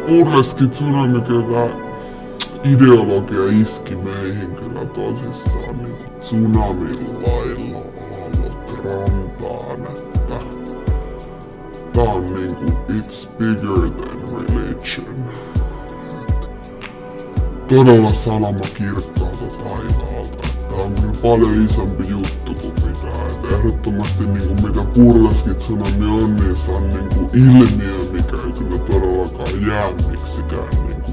Purleski Tsunami, kyllä ideologia iski meihin kyllä tosissaan niin tsunamin lailla aallot rantaan, että tää on niinku it's bigger than religion. Todella sanoma kirkkaalta taivaalta. Tää on kyllä paljon isompi juttu kuin pitää. Et ehdottomasti niinku mitä Purleski Tsunami on, niin se on niinku ilmiö, mikä ei kyllä todellakaan jää miksikään niinku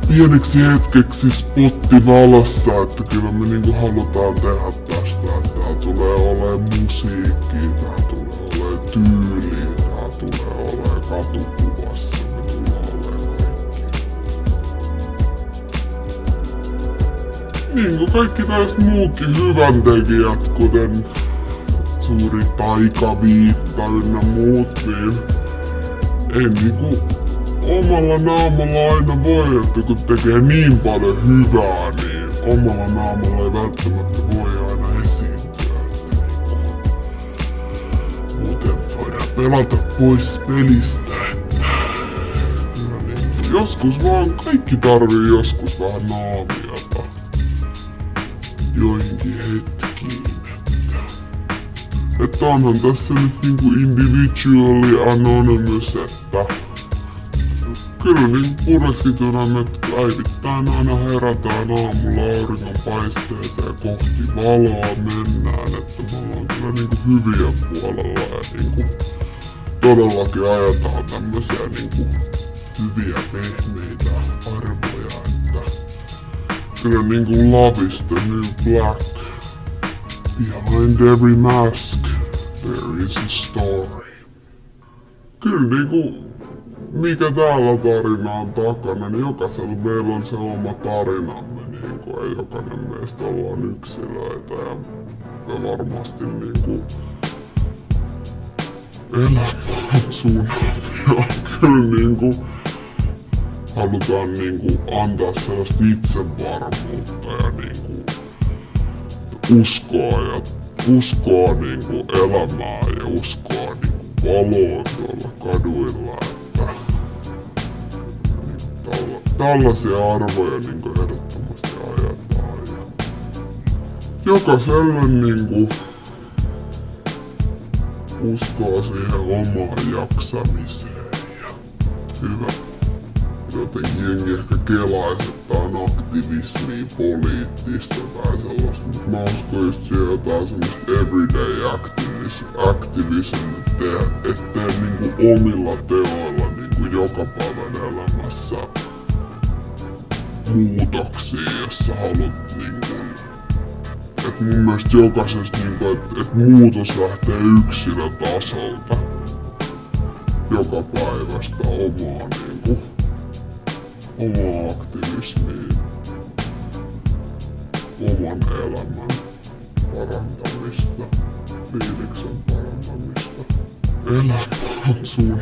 pieneksi hetkeksi spottivalossa, että kyllä me niinku halutaan tehdä tästä, että tää tulee oleen musiikkia, tää tulee oleen tyyliä, tää tulee oleen katukuvassa, me tullaan oleen kaikki. Niin kuin kaikki tällaiset muukin hyväntekijät, kuten suuri taikaviitta ynnä muut, niin ei niinku omalla naamalla aina voi, että kun tekee niin paljon hyvää, niin omalla naamalla ei välttämättä voi aina esiintyä. Muuten voidaan pelata pois pelistä, että joskus vaan kaikki tarvii joskus vähän naamiota joihinkin hetkiin. Että onhan tässä nyt niinku individually anonymous, että kyllä niin Purleski Tsunami, että päivittäin aina herätään aamulla auringonpaisteeseen kohti valoa mennään, että me ollaan kyllä niinku hyviä puolella ja niinku todellakin ajetaan tämmösiä niinku hyviä pehmeitä arvoja, että kyllä niinku love is the new black. Behind every mask there is a story. Kyllä niinku mikä täällä tarina on takana, niin jokaisella meillä on se oma tarinamme, niinku, ja jokainen meistä ollaan yksilöitä, ja me varmasti niinku elämä on tsunami, kyllä niinku halutaan niinku antaa sellaista itsevarmuutta ja niinku uskoa niinku elämään ja uskoa niinku valoon tuolla kaduilla. Tällaisia arvoja niinku ehdottomasti ajetaan ja jokaiselle niinku uskoo siihen omaan jaksamiseen ja hyvä. Jotenkin jengi ehkä kelaisi, että on aktivismia poliittista tai sellaista, mutta mä uskon just siihen jotain semmoista everyday activism, ettei niinku omilla teoilla niinku joka päivän elämässä muutoksia, jos sä haluat niinku, et mun mielestä jokaisesta niinku, et muutos lähtee yksilötasolta joka päivästä omaa niinku, omaa aktivismiin, oman elämän parantamista, fiiliksen parantamista. Elämä on tsunami.